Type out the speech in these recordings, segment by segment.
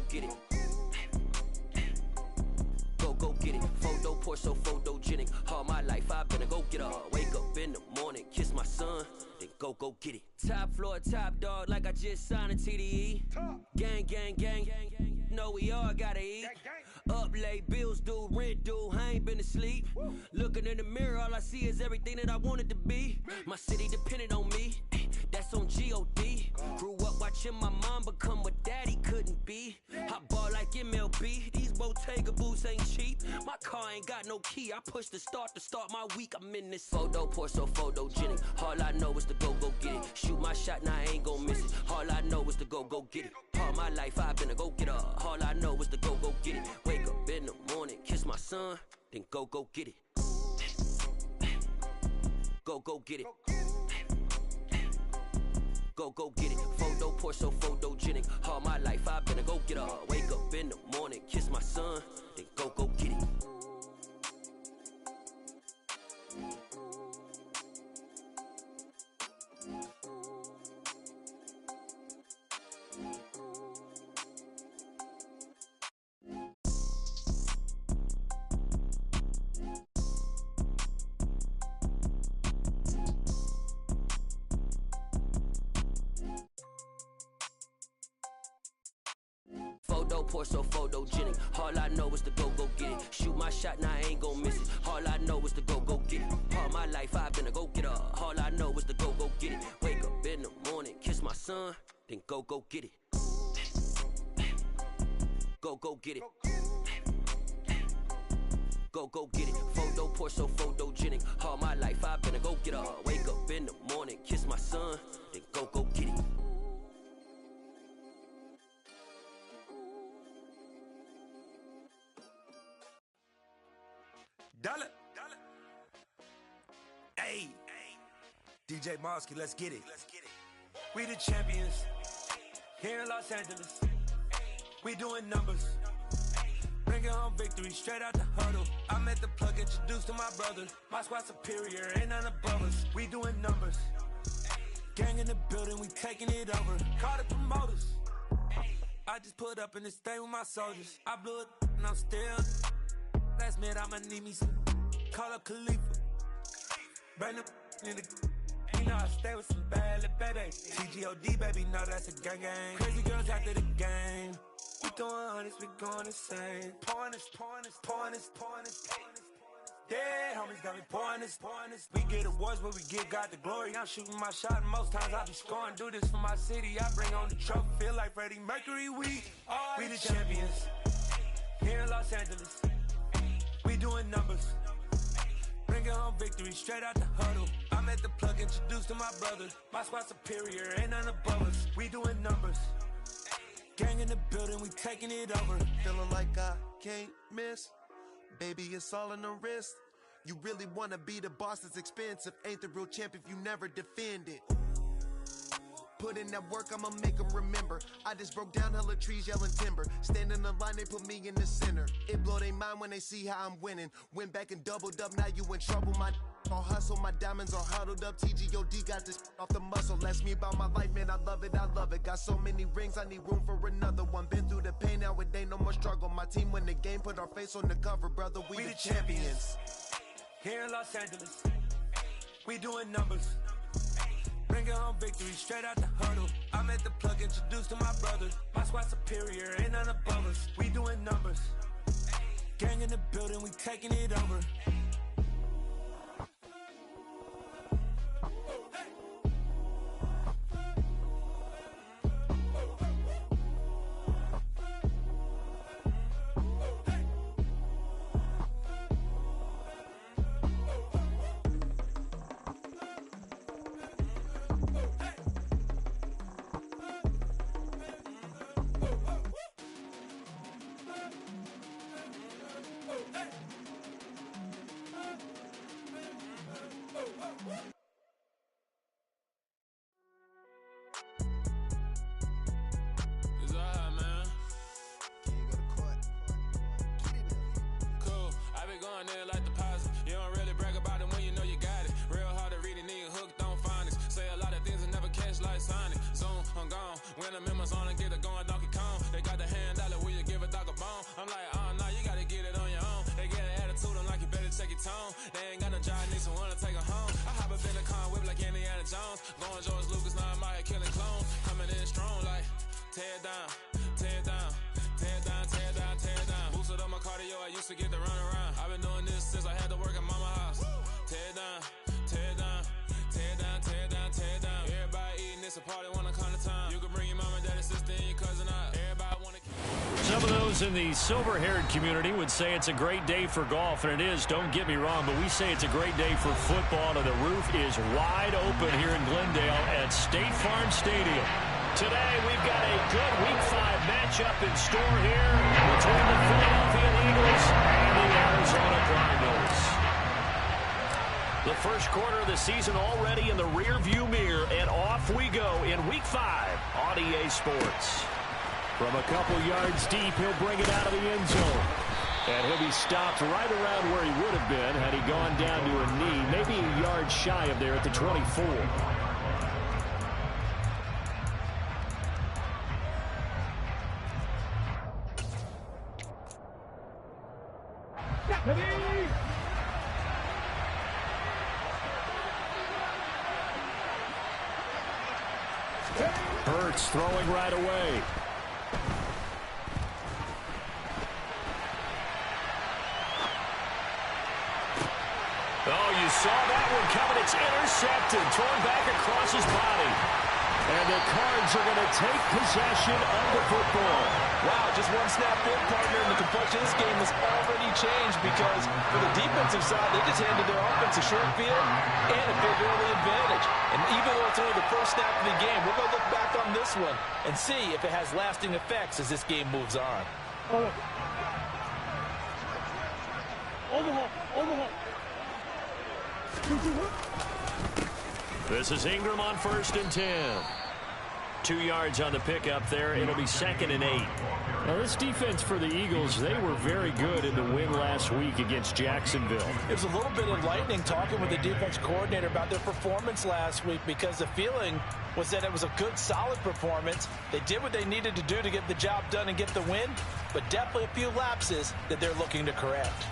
get it. Go get it. Photo pour so photogenic. All my life I've been a go-getter. Wake up in the morning, kiss my son, then go get it. Top floor, top dog, like I just signed a TDE. Gang. Know we all gotta eat. Up late, bills due, rent due, I ain't been asleep. Looking in the mirror, all I see is everything that I wanted to be. My city depended on me, that's on G.O.D. Grew up watching my mom become what daddy couldn't be. I ball like MLB, these Bottega boots ain't cheap. My car ain't got no key, I push the start to start my week. I'm in this photo pour so photogenic. All I know is to go get it. Shoot my shot, now I ain't gon' miss it. All I know is to go get it. All my life I've been a go-getter. All I know is to go get it. Wake up in the morning, kiss my son, then go get it. Go get it. Go get it. Photo pour so photogenic. All my life I've been a go-getter. Wake up in the morning, kiss my son, then go get it. Photo pour so photogenic. All I know is to go get it. Shoot my shot, now I ain't gon' miss it. All I know is to go get it. All my life I've been a go-getter. All I know is to go get it. Wake up in the morning, kiss my son, then go get it. Go get it. Go get it. Photo pour so photogenic. All my life I've been a go-getter. Wake up in the morning, kiss my son, then go get it. Dollar. Hey. DJ Mosky, let's get it. We the champions here in Los Angeles. We doing numbers. Bringing home victory straight out the huddle. I'm at the plug, introduced to my brother. My squad superior, ain't none above us. We doing numbers. Gang in the building, we taking it over. Call the promoters. I just put up in this thing with my soldiers. I blew it and I'm still. Last minute I'ma need me some. Call up Khalifa. Brand new in the. You know I stay with some bad little baby. TGOD baby, know that's a gang. Crazy girls after the game. We throwing hundreds, we going insane. Pouring this. Yeah, homies got me pouring this. We get awards, but we give God the glory. I'm shooting my shot, and most times I be scoring. Do this for my city, I bring on the trophy. Feel like Freddie Mercury, we the champions here in Los Angeles. We doing numbers. Bringing home victory straight out the huddle. I'm at the plug, introduced to my brother. My squad superior, ain't none above us. We doing numbers. Gang in the building, we taking it over. Feeling like I can't miss. Baby, it's all in the wrist. You really wanna be the boss, it's expensive. Ain't the real champ if you never defend it. Put in that work, I'ma make them remember. I just broke down hella trees, yelling timber. Stand in the line, they put me in the center. It blow their mind when they see how I'm winning. Went back and doubled up, now you in trouble. My all hustle, my diamonds are huddled up. TGOD got this off the muscle. Ask me about my life, man, I love it. Got so many rings, I need room for another one. Been through the pain, now it ain't no more struggle. My team win the game, put our face on the cover, brother. We the champions. Here in Los Angeles, we doing numbers. Bringing home victory straight out the huddle. I'm at the plug, introduced to my brother. My squad superior, ain't none above us. We doing numbers. Gang in the building, we taking it over. When the members on get it going Donkey Kong. They got the hand out, will you give a dog a bone? I'm like, nah, you gotta get it on your own. They get an attitude, I'm like, you better check your tone. They ain't got no job, need someone to take her home. I hop up in the car, whip like Indiana Jones. Going George Lucas, now I'm out here killing clones. Coming in strong like, tear down, tear down, tear down, tear down, tear down. Boosted up my cardio, I used to get to run around. I've been doing this since I had to work at mama house. Tear down, tear down, tear down, tear down, tear down. Everybody eating this a party, wanna come to time. You can bring your mama, daddy, sister, and your cousin out. Everybody wanna. Some of those in the silver-haired community would say it's a great day for golf, and it is, don't get me wrong, but we say it's a great day for football, and the roof is wide open here in Glendale at State Farm Stadium. Today, we've got a good Week 5 matchup in store here between the Philadelphia Eagles and the Arizona Cardinals. The first quarter of the season already in the rear-view mirror, and off we go in Week 5 on EA Sports. From a couple yards deep, he'll bring it out of the end zone. And he'll be stopped right around where he would have been had he gone down to a knee, maybe a yard shy of there at the 24. Hurts throwing right away. Oh, you saw that one coming. It's intercepted, thrown back across his body. And the Cards are going to take possession of the football. Wow, just one snap in, partner, and the complexion of this game has already changed because for the defensive side, they just handed their offense a short field and a big early advantage. And even though it's only the first snap of the game, we're going to look back on this one and see if it has lasting effects as this game moves on. This is Ingram on 1st and 10. 2 yards on the pickup there. It'll be 2nd and 8. Now, this defense for the Eagles, they were very good in the win last week against Jacksonville. It was a little bit enlightening talking with the defense coordinator about their performance last week because the feeling was that it was a good, solid performance. They did what they needed to do to get the job done and get the win, but definitely a few lapses that they're looking to correct.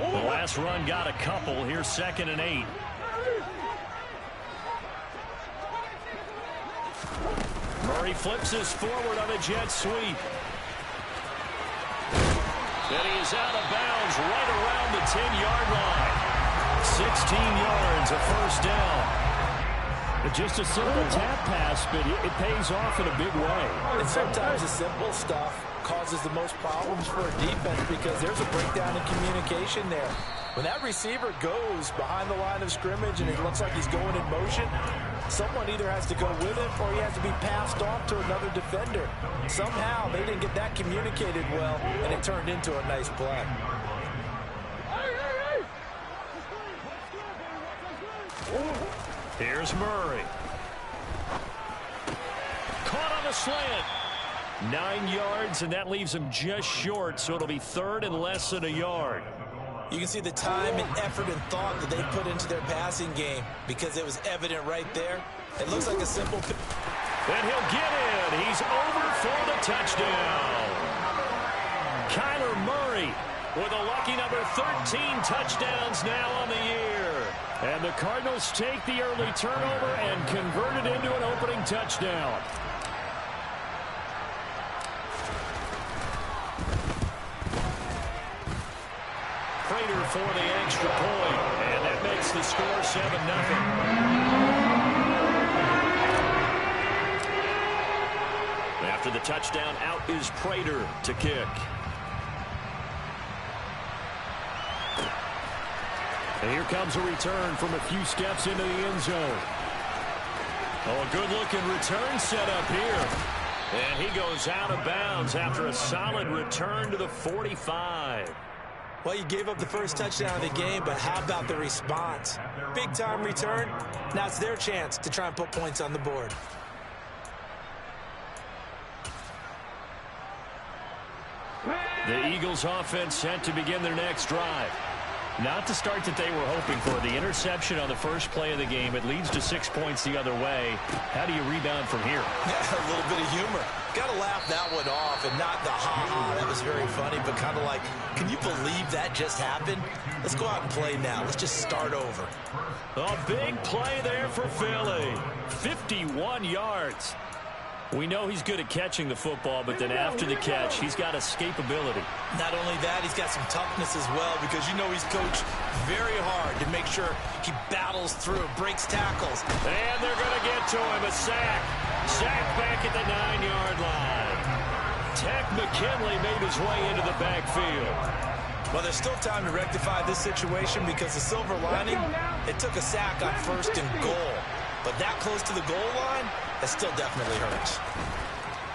The last run got a couple. Here's 2nd and 8. Murray flips this forward on a jet sweep. And he is out of bounds right around the 10-yard line. 16 yards, a first down. Just a simple tap pass, but it pays off in a big way. And sometimes the simple stuff causes the most problems for a defense because there's a breakdown in communication there. When that receiver goes behind the line of scrimmage and it looks like he's going in motion, someone either has to go with him or he has to be passed off to another defender. Somehow they didn't get that communicated well, and it turned into a nice play. Here's Murray. Caught on the slant. 9 yards, and that leaves him just short, so it'll be 3rd and less than a yard. You can see the time and effort and thought that they put into their passing game because it was evident right there. It looks like a simple... And he'll get in. He's over for the touchdown. Kyler Murray with a lucky number 13 touchdowns now on the year. And the Cardinals take the early turnover and convert it into an opening touchdown. Prater for the extra point, and that makes the score 7-0. After the touchdown, out is Prater to kick. And here comes a return from a few steps into the end zone. Oh, a good-looking return set up here. And he goes out of bounds after a solid return to the 45. Well, you gave up the first touchdown of the game, but how about the response? Big-time return. Now it's their chance to try and put points on the board. The Eagles offense set to begin their next drive. Not the start that they were hoping for. The interception on the first play of the game. It leads to 6 points the other way. How do you rebound from here? Yeah, a little bit of humor. Got to laugh that one off, and not the ha-ha. That was very funny, but kind of like, can you believe that just happened? Let's go out and play now. Let's just start over. A big play there for Philly. 51 yards. We know he's good at catching the football, but then after the catch, he's got escapability. Not only that, he's got some toughness as well, because you know he's coached very hard to make sure he battles through, breaks tackles. And they're going to get to him. A sack. Sack back at the 9-yard line. Tech McKinley made his way into the backfield. Well, there's still time to rectify this situation because the silver lining, it took a sack on 1st and goal. But that close to the goal line, that still definitely hurts.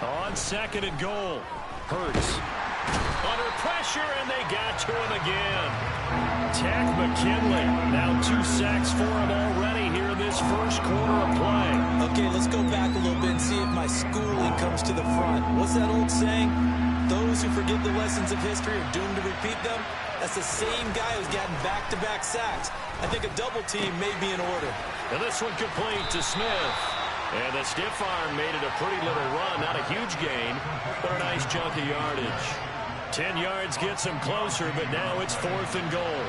On 2nd and goal, Hurts. Under pressure, and they got to him again. Tech McKinley, now 2 sacks for him already here in this first quarter of play. Okay, let's go back a little bit and see if my schooling comes to the front. What's that old saying? Those who forget the lessons of history are doomed to repeat them. That's the same guy who's gotten back-to-back sacks. I think a double team may be in order. And this one complete to Smith. And the stiff arm made it a pretty little run. Not a huge gain, but a nice chunk of yardage. 10 yards gets him closer, but now it's 4th and goal.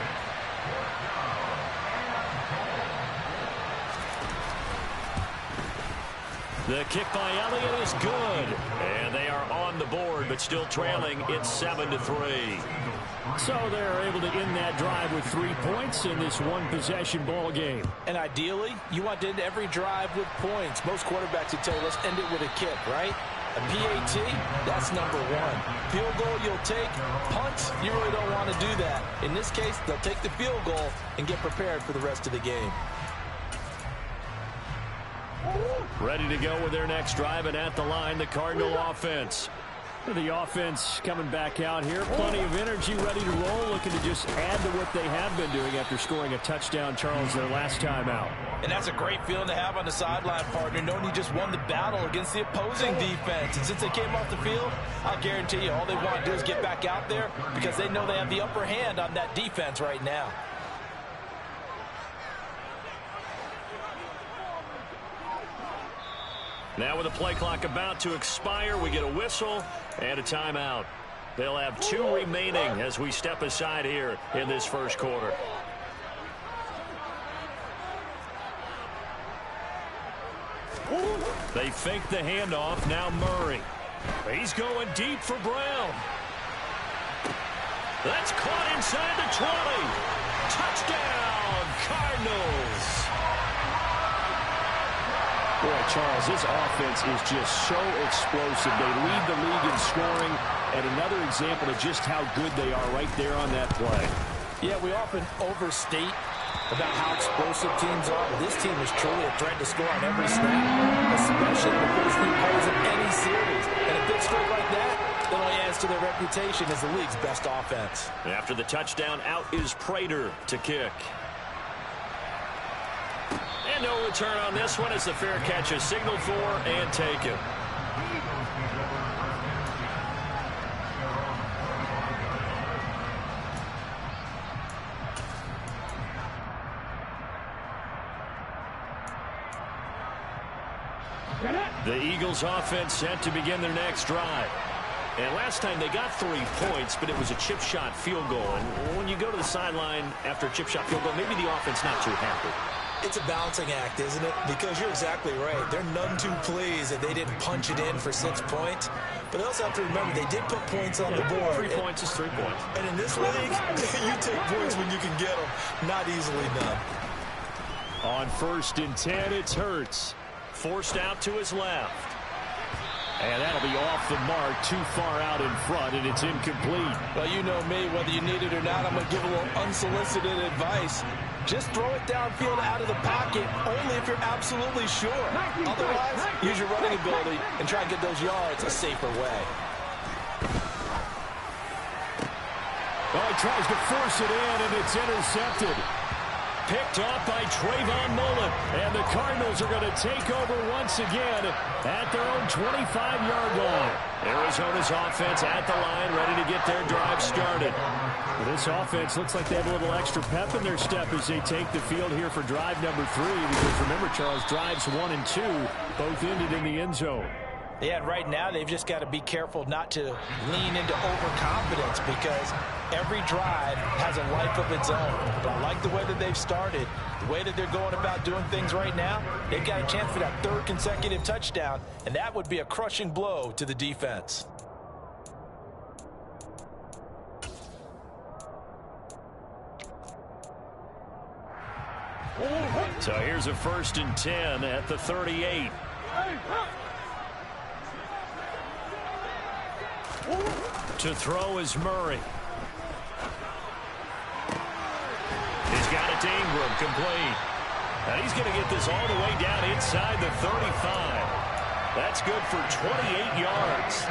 The kick by Elliott is good. And they are on the board, but still trailing. It's 7-3. So they're able to end that drive with 3 points in this one-possession ball game. And ideally, you want to end every drive with points. Most quarterbacks would tell you, let's end it with a kick, right? A PAT, that's number 1. Field goal you'll take. Punts, you really don't want to do that. In this case, they'll take the field goal and get prepared for the rest of the game. Ready to go with their next drive, and at the line, the Cardinal offense. The offense coming back out here. Plenty of energy, ready to roll, looking to just add to what they have been doing after scoring a touchdown, Charles, their last time out. And that's a great feeling to have on the sideline, partner, knowing you just won the battle against the opposing defense. And since they came off the field, I'll guarantee you all they want to do is get back out there because they know they have the upper hand on that defense right now. Now with the play clock about to expire, we get a whistle and a timeout. They'll have 2 remaining as we step aside here in this first quarter. They fake the handoff. Now Murray. He's going deep for Brown. That's caught inside the 20. Touchdown, Cardinals. Boy, Charles, this offense is just so explosive. They lead the league in scoring, and another example of just how good they are right there on that play. Yeah, we often overstate about how explosive teams are, but this team is truly a threat to score on every snap, especially the first few plays of any series. And a big stroke like that only adds to their reputation as the league's best offense. After the touchdown, out is Prater to kick. And no return on this one as the fair catch is signaled for and taken. The Eagles offense set to begin their next drive. And last time they got 3 points, but it was a chip shot field goal. And when you go to the sideline after a chip shot field goal, maybe the offense not too happy. It's a balancing act, isn't it? Because you're exactly right. They're none too pleased that they didn't punch it in for 6 points. But they also have to remember they did put points on the board. 3 points is 3 points. And in this league, you take points when you can get them. Not easily done. On 1st and 10, it's Hurts. Forced out to his left. And that'll be off the mark, too far out in front, and it's incomplete. Well, you know me, whether you need it or not, I'm going to give a little unsolicited advice. Just throw it downfield out of the pocket, only if you're absolutely sure. Otherwise, use your running ability and try and get those yards a safer way. Oh, he tries to force it in, and it's intercepted. picked off by Trayvon Mullen. And the Cardinals are going to take over once again at their own 25-yard line. Arizona's offense at the line, ready to get their drive started. Well, this offense looks like they have a little extra pep in their step as they take the field here for drive number 3. Because remember, Charles, drives 1 and 2 both ended in the end zone. Yeah, and right now they've just got to be careful not to lean into overconfidence because every drive has a life of its own. But I like the way that they've started, the way that they're going about doing things right now. They've got a chance for that 3rd consecutive touchdown, and that would be a crushing blow to the defense. So here's a 1st and 10 at the 38. To throw is Murray. He's got it to Ingram, complete. And he's going to get this all the way down inside the 35. That's good for 28 yards.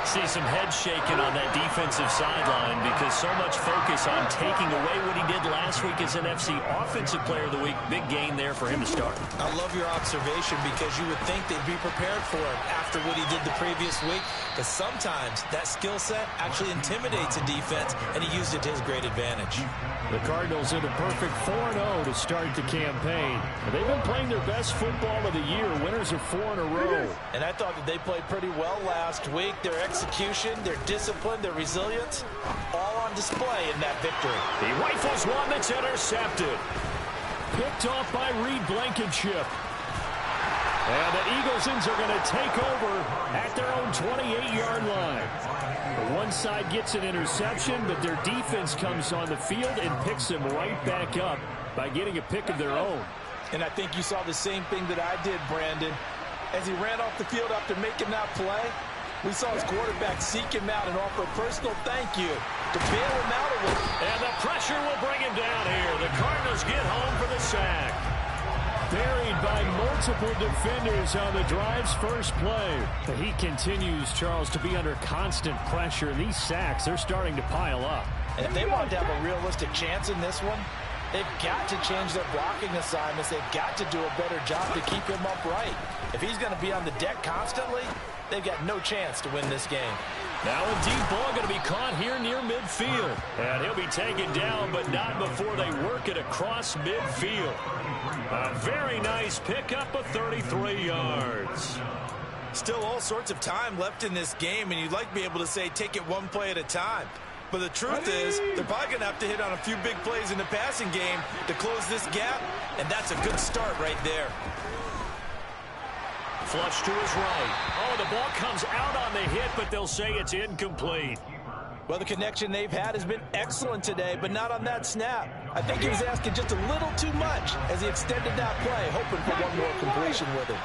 See some head shaking on that defensive sideline because so much focus on taking away what he did last week as an NFC Offensive Player of the Week. Big gain there for him to start. I love your observation because you would think they'd be prepared for it after what he did the previous week. But sometimes that skill set actually intimidates a defense, and he used it to his great advantage. The Cardinals in a perfect 4-0 to start the campaign. They've been playing their best football of the year, winners of 4 in a row. And I thought that they played pretty well last week. Their execution, their discipline, their resilience, all on display in that victory. He rifles one that's intercepted. Picked off by Reed Blankenship. And the Eaglesons are going to take over at their own 28-yard line. The one side gets an interception, but their defense comes on the field and picks them right back up by getting a pick of their own. And I think you saw the same thing that I did, Brandon. As he ran off the field after making that play, we saw his quarterback seek him out and offer a personal thank you to bail him out of it. And the pressure will bring him down here. The Cardinals get home for the sack. Buried by multiple defenders on the drive's first play. He continues, Charles, to be under constant pressure. These sacks, they're starting to pile up. And if they want to have a realistic chance in this one, they've got to change their blocking assignments. They've got to do a better job to keep him upright. If he's going to be on the deck constantly, they've got no chance to win this game. Now a deep ball going to be caught here near midfield. And he'll be taken down, but not before they work it across midfield. A very nice pickup of 33 yards. Still all sorts of time left in this game, and you'd like to be able to say take it one play at a time. But the truth is, they're probably going to have to hit on a few big plays in the passing game to close this gap, and that's a good start right there. Flush to his right. Oh, the ball comes out on the hit, but they'll say it's incomplete. Well, the connection they've had has been excellent today, but not on that snap. I think he was asking just a little too much as he extended that play, hoping for one more completion with it.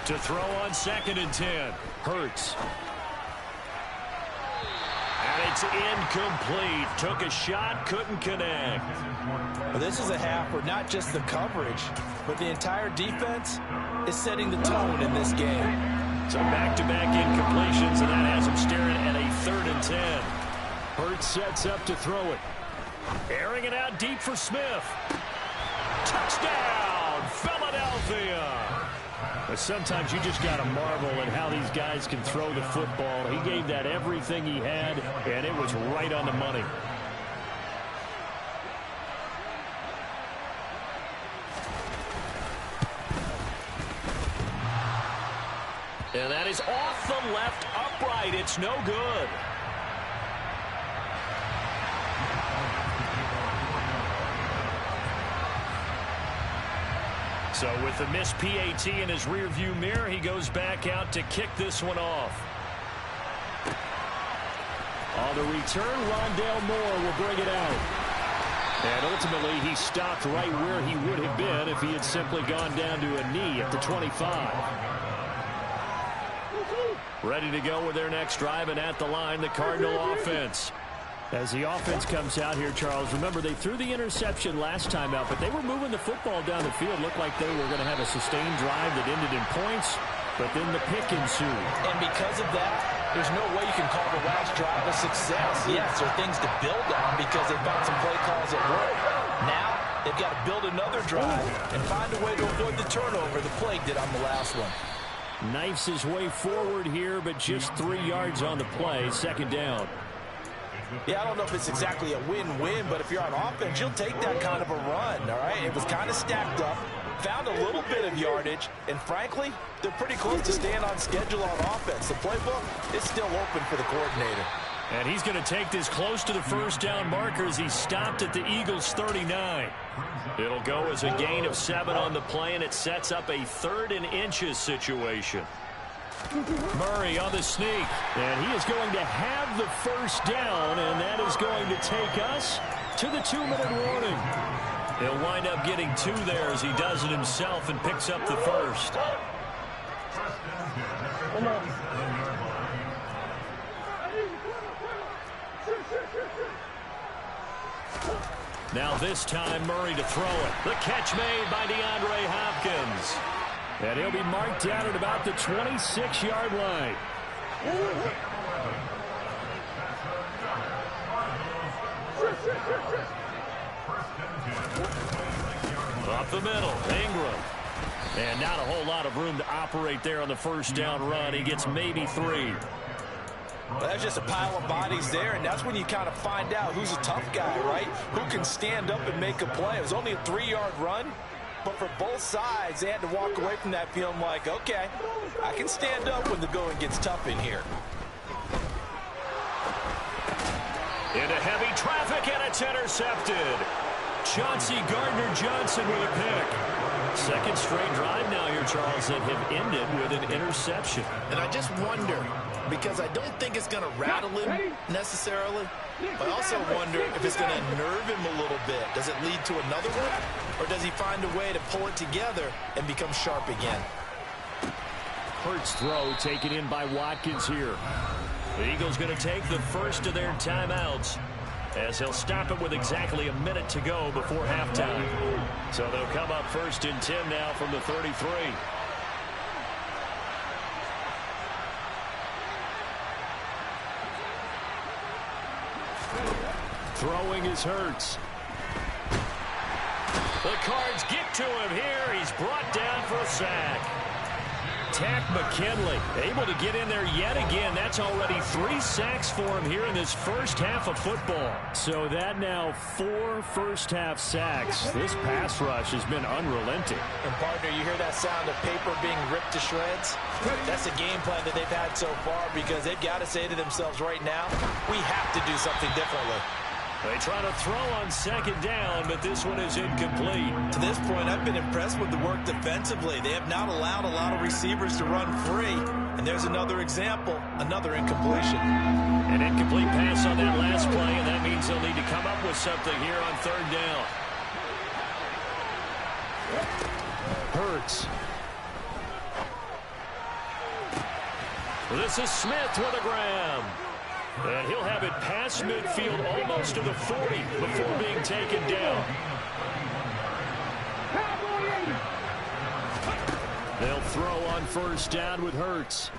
To throw on 2nd and 10. Hurts. And it's incomplete. Took a shot, couldn't connect. Well, this is a half where not just the coverage, but the entire defense is setting the tone in this game. So back-to-back incompletions, and that has him staring at a 3rd and 10. Hurts sets up to throw it. Airing it out deep for Smith. Touchdown, Philadelphia! But sometimes you just got to marvel at how these guys can throw the football. He gave that everything he had, and it was right on the money. And that is off the left upright. It's no good. So with the missed PAT in his rearview mirror, he goes back out to kick this one off. On the return, Rondale Moore will bring it out. And ultimately, he stopped right where he would have been if he had simply gone down to a knee at the 25. Ready to go with their next drive, and at the line, the Cardinal offense. As the offense comes out here, Charles, remember they threw the interception last time out, but they were moving the football down the field. Looked like they were going to have a sustained drive that ended in points, but then the pick ensued. And because of that, there's no way you can call the last drive a success. Yes, there are things to build on because they found some play calls that work. Now, they've got to build another drive and find a way to avoid the turnover the Plague did on the last one. Knifes his way forward here, but just 3 yards on the play. Second down. Yeah, I don't know if it's exactly a win-win, but if you're on offense, you'll take that kind of a run, all right? It was kind of stacked up, found a little bit of yardage, and frankly, they're pretty close to staying on schedule on offense. The playbook is still open for the coordinator. And he's going to take this close to the first down marker as he stopped at the Eagles' 39. It'll go as a gain of 7 on the play, and it sets up a 3rd and inches situation. Murray on the sneak, and he is going to have the first down, and that is going to take us to the 2-minute warning. He'll wind up getting 2 there as he does it himself and picks up the first. Now this time Murray to throw it. The catch made by DeAndre Hopkins. And he'll be marked down at about the 26-yard line. Up the middle, Ingram. And not a whole lot of room to operate there on the first down run. He gets maybe 3. Well, that's just a pile of bodies there, and that's when you kind of find out who's a tough guy, right? Who can stand up and make a play. It was only a 3-yard run, but for both sides, they had to walk away from that feeling like, okay, I can stand up when the going gets tough in here. Into heavy traffic, and it's intercepted. Chauncey Gardner-Johnson with a pick. Second straight drive now here, Charles, that have ended with an interception. And I just wonder, because I don't think it's going to rattle him necessarily, but I also wonder if it's going to nerve him a little bit. Does it lead to another one, or does he find a way to pull it together and become sharp again? Hurts throw taken in by Watkins here. The Eagles going to take the first of their timeouts, as he'll stop it with exactly a minute to go before halftime. So they'll come up 1st and 10 now from the 33. Throwing is Hurts. The Cards get to him here. He's brought down for a sack. Tack McKinley able to get in there yet again. That's already 3 sacks for him here in this first half of football. So that now 4 first-half sacks. This pass rush has been unrelenting. And, partner, you hear that sound of paper being ripped to shreds? That's a game plan that they've had so far, because they've got to say to themselves right now, we have to do something differently. They try to throw on second down, but this one is incomplete. To this point, I've been impressed with the work defensively. They have not allowed a lot of receivers to run free. And there's another example, another incompletion. An incomplete pass on that last play, and that means they'll need to come up with something here on 3rd down. Hurts. Well, this is Smith with a grab. And he'll have it past midfield almost to the 40 before being taken down. They'll throw on first down with Hurts.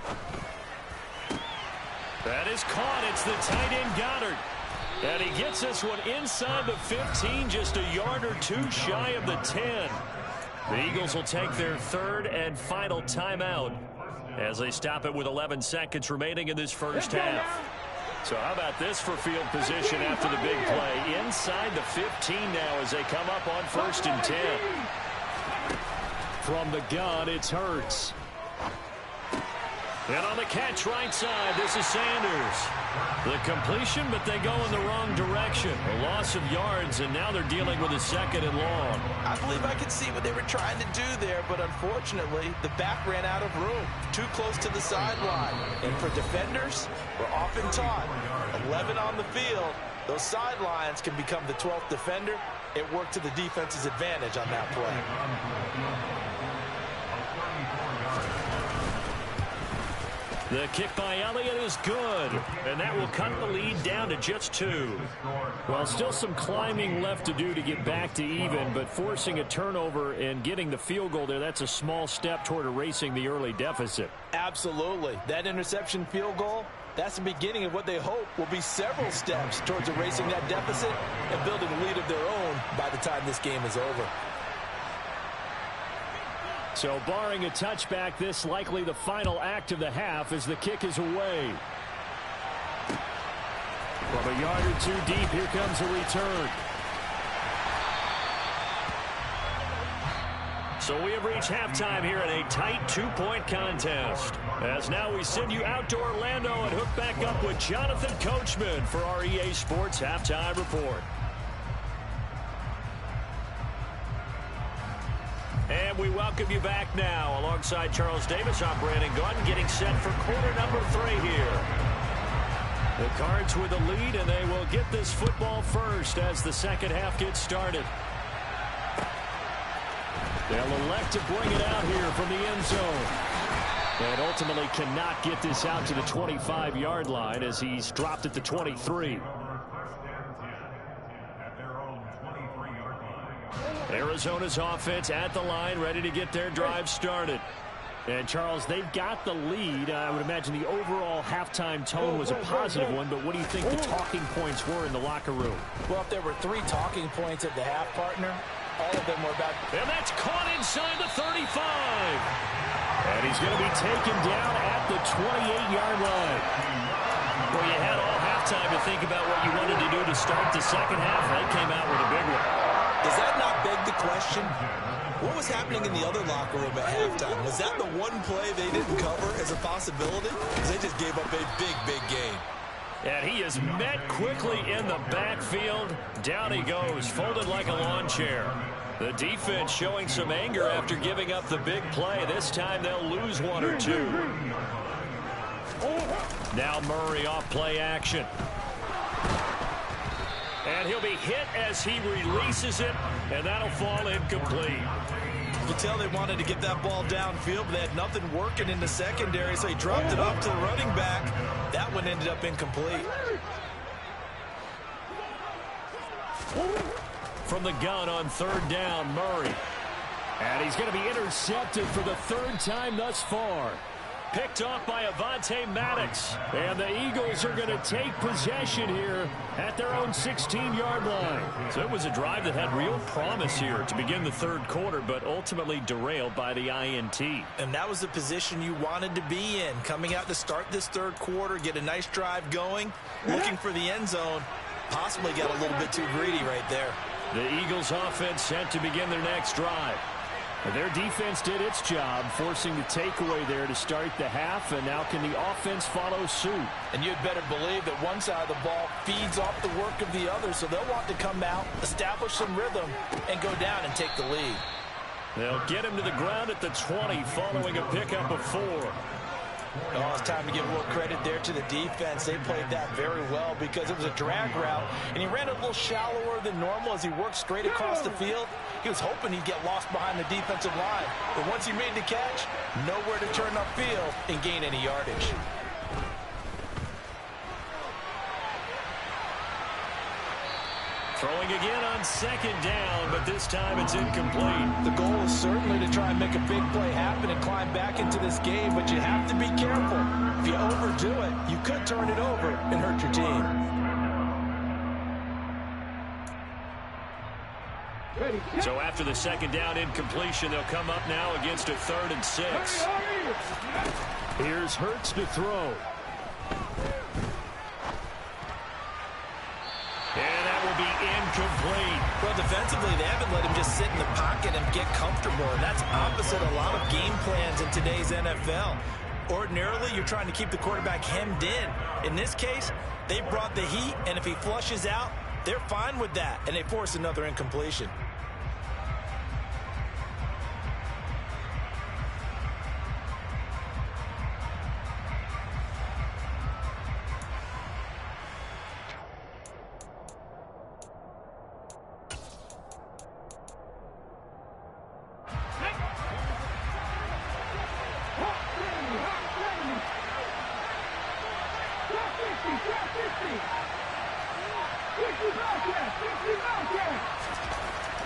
That is caught. It's the tight end Goddard. And he gets this one inside the 15, just a yard or 2 shy of the 10. The Eagles will take their 3rd and final timeout as they stop it with 11 seconds remaining in this first half. So how about this for field position after the big play? Inside the 15 now as they come up on 1st and 10. From the gun, it's Hurts. And on the catch right side, this is Sanders. The completion, but they go in the wrong direction. A loss of yards, and now they're dealing with a 2nd and long. I believe I could see what they were trying to do there, but unfortunately, the back ran out of room. Too close to the sideline. And for defenders, we're often taught, 11 on the field, those sidelines can become the 12th defender. It worked to the defense's advantage on that play. The kick by Elliott is good, and that will cut the lead down to just 2. Well, still some climbing left to do to get back to even, but forcing a turnover and getting the field goal there, that's a small step toward erasing the early deficit. Absolutely. That interception field goal That's the beginning of what they hope will be several steps towards erasing that deficit and building a lead of their own by the time this game is over. So barring a touchback, this likely the final act of the half as the kick is away. From a yard or two deep, here comes a return. So we have reached halftime here in a tight 2-point contest. As now we send you out to Orlando and hook back up with Jonathan Coachman for our EA Sports Halftime Report. And we welcome you back now. Alongside Charles Davis, I'm Brandon Gunn, getting set for quarter number 3 here. The Cards with the lead, and they will get this football first as the second half gets started. They'll elect to bring it out here from the end zone. And ultimately cannot get this out to the 25-yard line as he's dropped at the 23. Arizona's offense at the line, ready to get their drive started. And, Charles, they've got the lead. I would imagine the overall halftime tone was a positive one, but what do you think the talking points were in the locker room? Well, if there were 3 talking points at the half, partner, all of them were about... And that's caught inside the 35. And he's going to be taken down at the 28-yard line. Well, you had all halftime to think about what you wanted to do to start the second half. They came out with a big one. Does that not beg the question? What was happening in the other locker room at halftime? Was that the one play they didn't cover as a possibility? Because they just gave up a big, big gain. And he is met quickly in the backfield. Down he goes, folded like a lawn chair. The defense showing some anger after giving up the big play. This time they'll lose 1 or 2. Now Murray off play action. And he'll be hit as he releases it, and that'll fall incomplete. You can tell they wanted to get that ball downfield, but they had nothing working in the secondary, so he dropped it off to the running back. That one ended up incomplete. From the gun on 3rd down, Murray. And he's going to be intercepted for the 3rd time thus far. Picked off by Avonte Maddox. And the Eagles are going to take possession here at their own 16-yard line. So it was a drive that had real promise here to begin the 3rd quarter, but ultimately derailed by the INT. And that was the position you wanted to be in. Coming out to start this 3rd quarter, get a nice drive going, looking for the end zone. Possibly got a little bit too greedy right there. The Eagles offense set to begin their next drive. Their defense did its job, forcing the takeaway there to start the half, and now can the offense follow suit? And you'd better believe that one side of the ball feeds off the work of the other, so they'll want to come out, establish some rhythm, and go down and take the lead. They'll get him to the ground at the 20 following a pickup of 4. Oh, it's time to give more credit there to the defense. They played that very well because it was a drag route, and he ran a little shallower than normal as he worked straight across the field. He was hoping he'd get lost behind the defensive line, but once he made the catch, nowhere to turn upfield and gain any yardage. Throwing again on 2nd down, but this time it's incomplete. The goal is certainly to try and make a big play happen and climb back into this game, but you have to be careful. If you overdo it, you could turn it over and hurt your team. So after the 2nd down incompletion, they'll come up now against a 3rd and 6. Here's Hurts to throw. And that will be incomplete. Well, defensively, they haven't let him just sit in the pocket and get comfortable, and that's opposite a lot of game plans in today's NFL. Ordinarily, you're trying to keep the quarterback hemmed in. In this case, they brought the heat, and if he flushes out, they're fine with that, and they force another incompletion.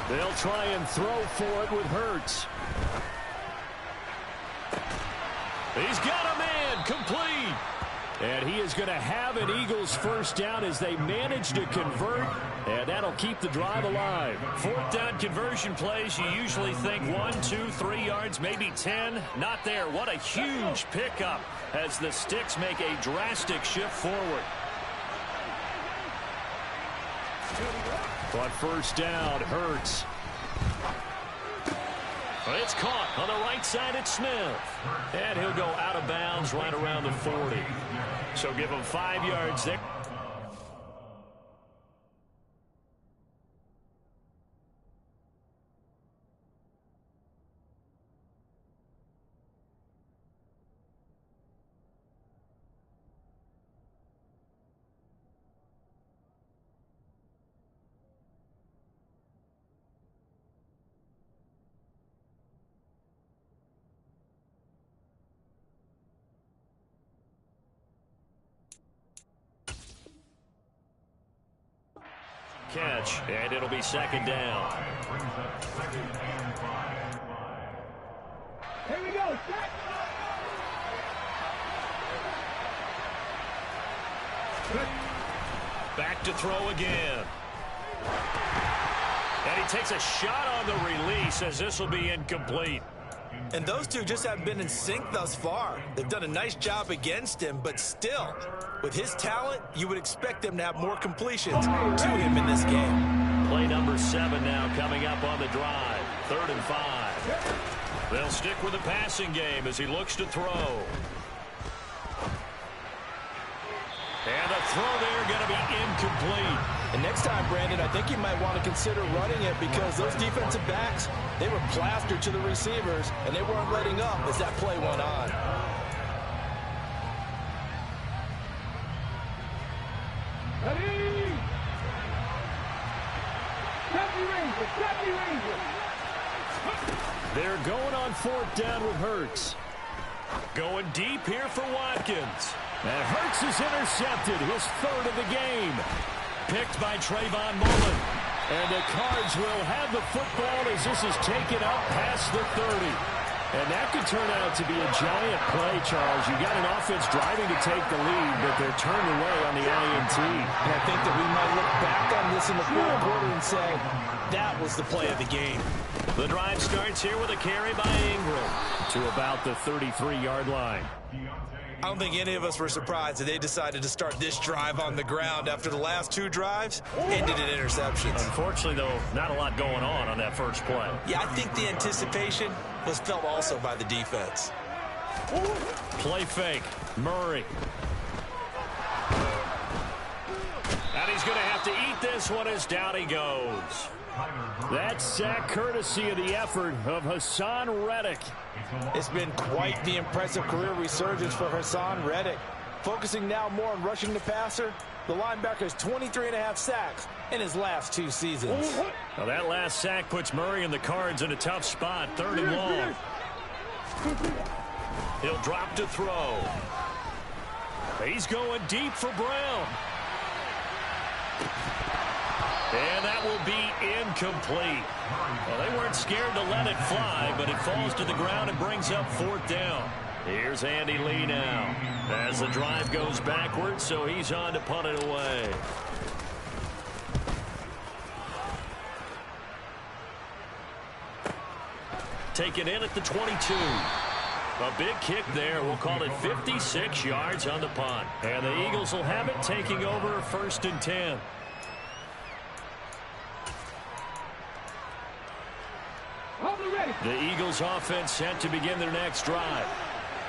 They'll try and throw for it with Hurts. He's got a man complete. And he is going to have an Eagles first down as they manage to convert, and that'll keep the drive alive. Fourth down conversion plays, you usually think 1, 2, 3 yards, maybe 10. Not there. What a huge pickup as the Sticks make a drastic shift forward. On first down, Hurts. It's caught on the right side at Smith. And he'll go out of bounds right around the 40. So give him 5 yards there. Catch, and it'll be second down. Here we go. Back to throw again. And he takes a shot on the release as this will be incomplete. And those two just haven't been in sync thus far. They've done a nice job against him, but still, with his talent, you would expect them to have more completions to him in this game. Play number 7 now coming up on the drive. 3rd and 5. They'll stick with the passing game as he looks to throw. And the throw there going to be incomplete. And next time, Brandon, I think you might want to consider running it because those defensive backs, they were plastered to the receivers, and they weren't letting up as that play went on. Ready? Happy Ranger. They're going on 4th down with Hurts. Going deep here for Watkins. And Hurts is intercepted, his 3rd of the game. Picked by Trayvon Mullen. And the Cards will have the football as this is taken up past the 30. And that could turn out to be a giant play, Charles. You got an offense driving to take the lead, but they're turned away on the INT. And I think that we might look back on this in the 4th quarter and say, that was the play of the game. The drive starts here with a carry by Ingram to about the 33-yard line. I don't think any of us were surprised that they decided to start this drive on the ground after the last 2 drives ended in interceptions. Unfortunately, though, not a lot going on that first play. Yeah, I think the anticipation was felt also by the defense. Play fake. Murray. And he's going to have to eat this one as down he goes. That sack courtesy of the effort of Hassan Reddick. It's been quite the impressive career resurgence for Hassan Reddick. Focusing now more on rushing the passer, the linebacker's 23.5 sacks in his last 2 seasons. Well, that last sack puts Murray and the Cards in a tough spot, 3rd and long. He'll drop to throw. He's going deep for Brown. And that will be incomplete. Well, they weren't scared to let it fly, but it falls to the ground and brings up 4th down. Here's Andy Lee now as the drive goes backwards, so he's on to punt it away. Taken in at the 22. A big kick there. We'll call it 56 yards on the punt. And the Eagles will have it, taking over 1st and 10. The Eagles offense set to begin their next drive.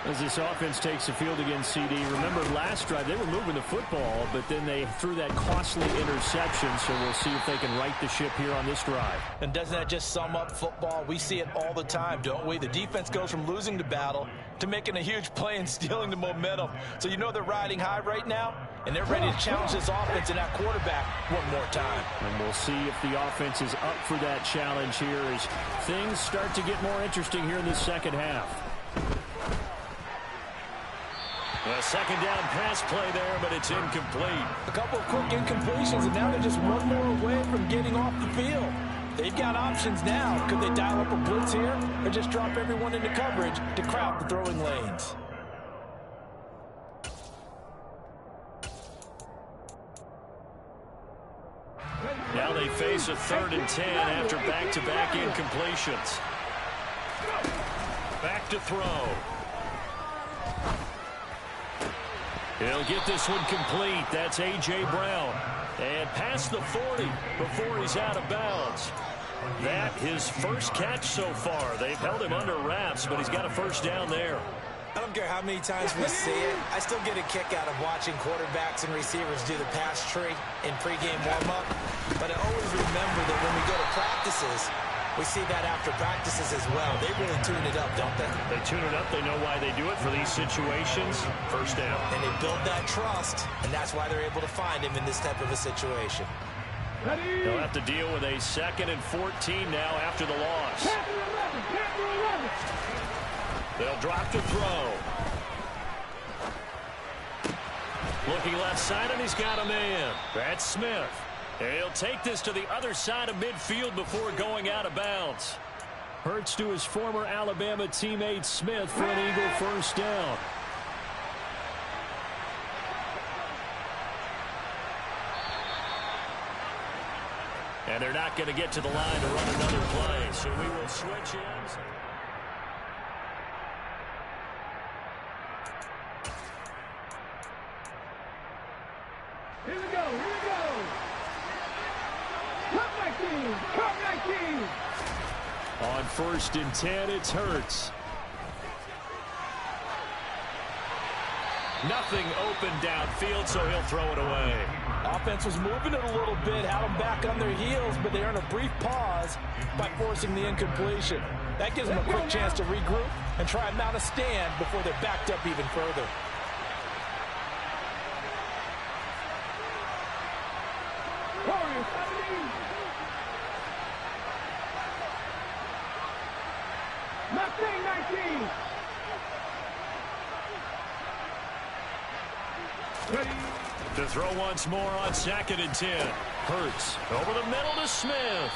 As this offense takes the field against CD, remember last drive they were moving the football, but then they threw that costly interception, so we'll see if they can right the ship here on this drive. And doesn't that just sum up football? We see it all the time, don't we? The defense goes from losing the battle to making a huge play and stealing the momentum. So you know they're riding high right now, and they're ready to challenge this offense and that quarterback one more time. And we'll see if the offense is up for that challenge here as things start to get more interesting here in the second half. A second down pass play there, but it's incomplete. A couple of quick incompletions, and now they're just one more away from getting off the field. They've got options now. Could they dial up a blitz here or just drop everyone into coverage to crowd the throwing lanes? face a 3rd and 10 after back-to-back incompletions. Back to throw. He'll get this one complete. That's A.J. Brown. And past the 40 before he's out of bounds. That his first catch so far. They've held him under wraps, but he's got a first down there. I don't care how many times we see it. I still get a kick out of watching quarterbacks and receivers do the pass tree in pregame warm-up. But I always remember that when we go to practices, we see that after practices as well. They really tune it up, don't they? They tune it up. They know why they do it for these situations. First down. And they build that trust, and that's why they're able to find him in this type of a situation. They'll have to deal with a 2nd and 14 now after the loss. They'll drop to throw. Looking left side, and he's got a man. That's Smith. He'll take this to the other side of midfield before going out of bounds. Hurts to his former Alabama teammate Smith for an Eagle first down. And they're not going to get to the line to run another play, so we will switch ends. Here we go. Cup 19. On 1st and 10, it's Hurts. Nothing open downfield, so he'll throw it away. Offense was moving it a little bit, had them back on their heels, but they earned a brief pause by forcing the incompletion. That gives them a quick chance to regroup and try and mount a stand before they're backed up even further. Warriors 17. Mustang 19. Ready. To throw once more on 2nd and 10. Hurts over the middle to Smith.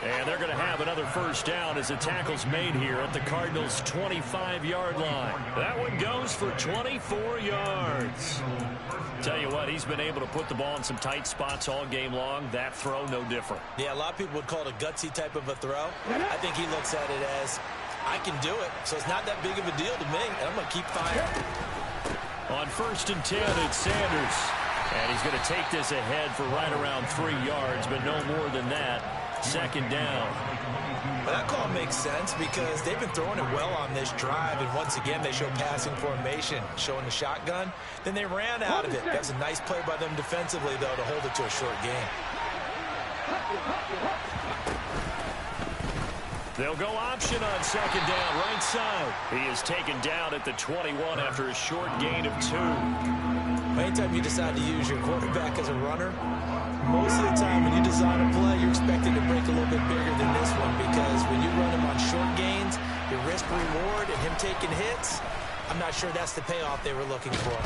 And they're going to have another first down as the tackle's made here at the Cardinals' 25-yard line. That one goes for 24 yards. Tell you what, he's been able to put the ball in some tight spots all game long. That throw, no different. Yeah, a lot of people would call it a gutsy type of a throw. I think he looks at it as, I can do it, so it's not that big of a deal to me, and I'm going to keep firing. On 1st and 10, it's Sanders. And he's going to take this ahead for right around 3 yards, but no more than that. 2nd down. Well, that call makes sense because they've been throwing it well on this drive, and once again they show passing formation, showing the shotgun. Then they ran out of it. That's a nice play by them defensively, though, to hold it to a short game. They'll go option on 2nd down, right side. He is taken down at the 21 after a short gain of 2. Anytime you decide to use your quarterback as a runner, most of the time when you design a play, you're expecting to break a little bit bigger than this one because when you run him on short gains, your risk-reward and him taking hits, I'm not sure that's the payoff they were looking for.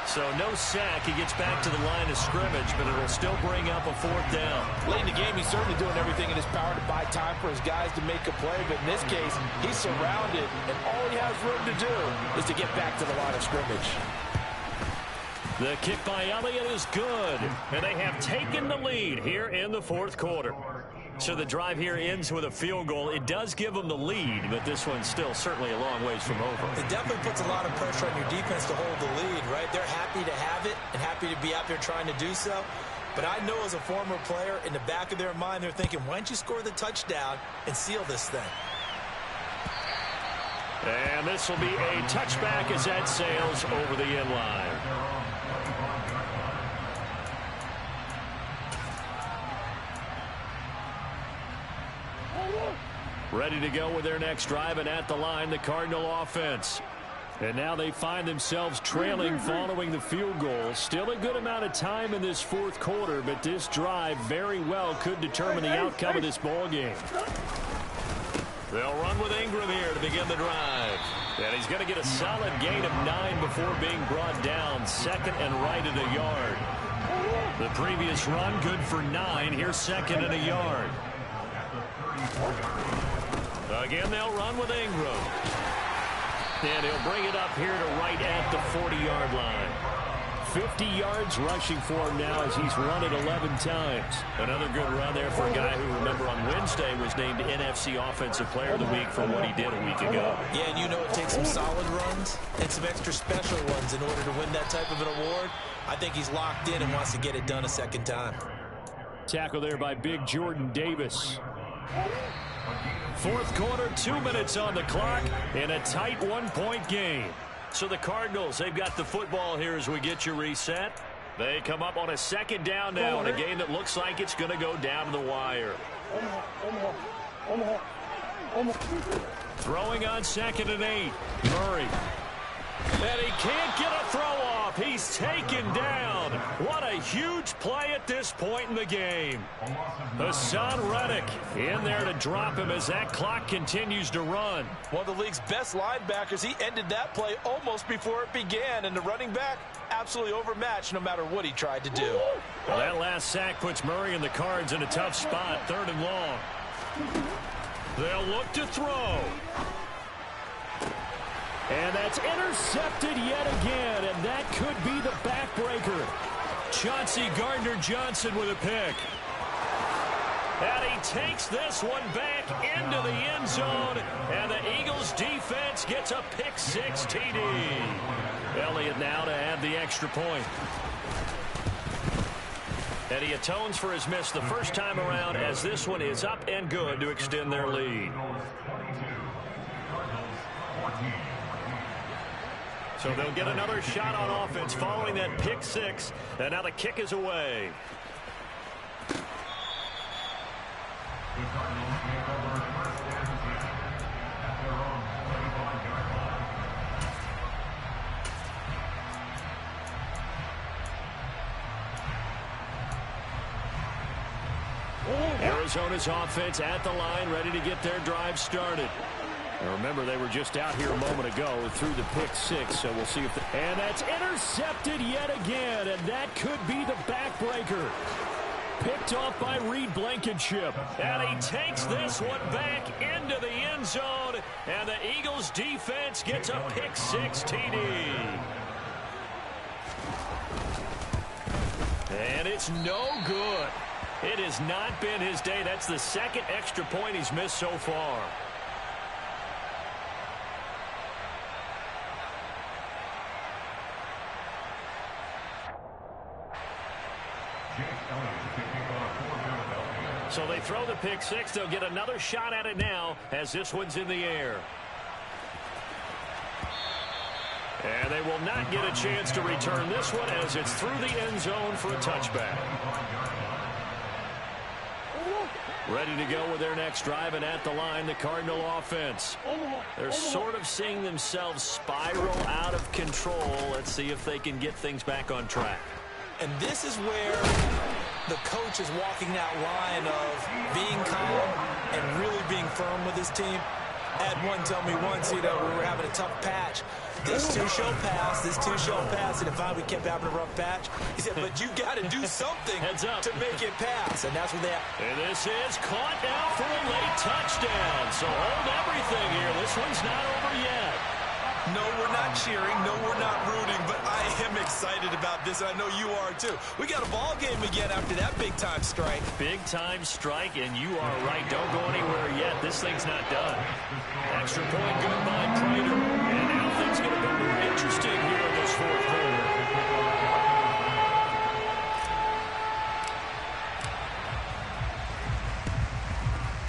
So no sack. He gets back to the line of scrimmage, but it'll still bring up a 4th down. Late in the game, he's certainly doing everything in his power to buy time for his guys to make a play, but in this case, he's surrounded, and all he has room to do is to get back to the line of scrimmage. The kick by Elliott is good, and they have taken the lead here in the 4th quarter. So the drive here ends with a field goal. It does give them the lead, but this one's still certainly a long ways from over. It definitely puts a lot of pressure on your defense to hold the lead, right? They're happy to have it and happy to be out there trying to do so. But I know as a former player, in the back of their mind, they're thinking, why don't you score the touchdown and seal this thing? And this will be a touchback as that sails over the end line. Ready to go with their next drive, and at the line, the Cardinal offense. And now they find themselves trailing following the field goal. Still a good amount of time in this 4th quarter, but this drive very well could determine the outcome of this ball game. They'll run with Ingram here to begin the drive. And he's going to get a solid gain of 9 before being brought down. 2nd and right at a yard. The previous run good for 9. Here's 2nd and a yard. Again, they'll run with Ingram. And he'll bring it up here to right at the 40-yard line. 50 yards rushing for him now as he's run it 11 times. Another good run there for a guy who, remember, on Wednesday was named NFC Offensive Player of the Week for what he did a week ago. Yeah, and you know it takes some solid runs and some extra special ones in order to win that type of an award. I think he's locked in and wants to get it done a second time. Tackle there by big Jordan Davis. Fourth quarter, 2 minutes on the clock in a tight one-point game. So the Cardinals, they've got the football here as we get you reset. They come up on a second down now in a game that looks like it's going to go down to the wire. Throwing on 2nd and 8. Murray. And he can't get a throw off. He's taken down. What a huge play at this point in the game. Hassan Reddick in there to drop him as that clock continues to run. One of the league's best linebackers. He ended that play almost before it began. And the running back, absolutely overmatched no matter what he tried to do. Well, that last sack puts Murray and the Cards in a tough spot. 3rd and long. They'll look to throw. And that's intercepted yet again, and that could be the backbreaker. Chauncey Gardner-Johnson with a pick. And he takes this one back into the end zone, and the Eagles defense gets a pick-6 TD. Elliott now to add the extra point. And he atones for his miss the first time around as this one is up and good to extend their lead. So they'll get another shot on offense following that pick-6, and now the kick is away. Arizona's offense at the line, ready to get their drive started. And remember, they were just out here a moment ago through the pick-6, so we'll see if and that's intercepted yet again, and that could be the backbreaker. Picked off by Reed Blankenship. And he takes this one back into the end zone, and the Eagles defense gets a pick-6 TD. And it's no good. It has not been his day. That's the second extra point he's missed so far. So they throw the pick-6. They'll get another shot at it now as this one's in the air. And they will not get a chance to return this one as it's through the end zone for a touchback. Ready to go with their next drive, and at the line, the Cardinal offense. They're sort of seeing themselves spiral out of control. Let's see if they can get things back on track. And this is where the coach is walking that line of being calm and really being firm with his team. I had one tell me once, we were having a tough patch. This too shall pass, this too shall pass. And if we kept having a rough patch, he said, but you got to do something to make it pass. And that's what they have. And this is caught now for a late touchdown. So hold everything here. This one's not over yet. No, we're not cheering. No, we're not rooting. But I am excited about this. And I know you are, too. We got a ball game again after that big-time strike. Big-time strike, and you are right. Don't go anywhere yet. This thing's not done. Extra point good by Prater. And now things going to be more interesting here in this fourth quarter.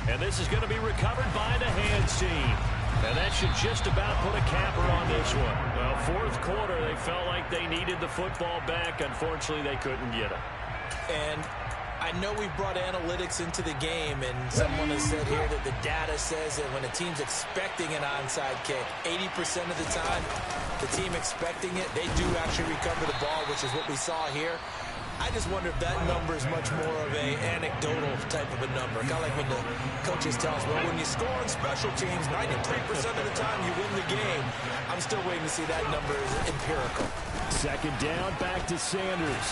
And this is going to be recovered by the hands team. And that should just about put a capper on this one. Well, fourth quarter, they felt like they needed the football back. Unfortunately, they couldn't get it. And I know we brought analytics into the game, and someone has said here that the data says that when a team's expecting an onside kick, 80% of the time, the team expecting it, they do actually recover the ball, which is what we saw here. I just wonder if that number is much more of a anecdotal type of a number. Kind of like when the coaches tell us, well, when you score on special teams, 93% of the time you win the game. I'm still waiting to see that number is empirical. Second down, back to Sanders.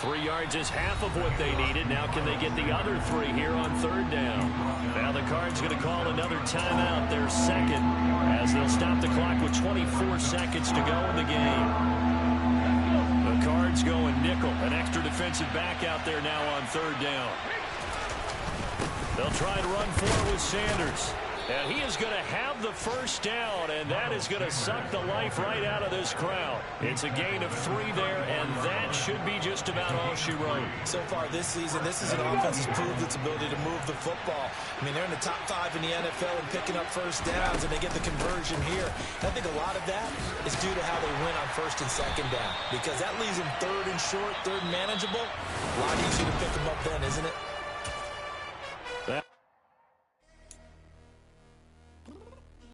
3 yards is half of what they needed. Now can they get the other 3 here on third down? Now the Cards going to call another timeout, their second, as they'll stop the clock with 24 seconds to go in the game. Cards going nickel. An extra defensive back out there now on third down. They'll try to run for it with Sanders. And he is going to have the first down, and that is going to suck the life right out of this crowd. It's a gain of 3 there, and that should be just about all she wrote. So far this season, this is an offense that's proved its ability to move the football. I mean, they're in the top 5 in the NFL and picking up first downs, and they get the conversion here. I think a lot of that is due to how they win on first and second down, because that leaves them third and short, third and manageable. A lot easier to pick them up then, isn't it?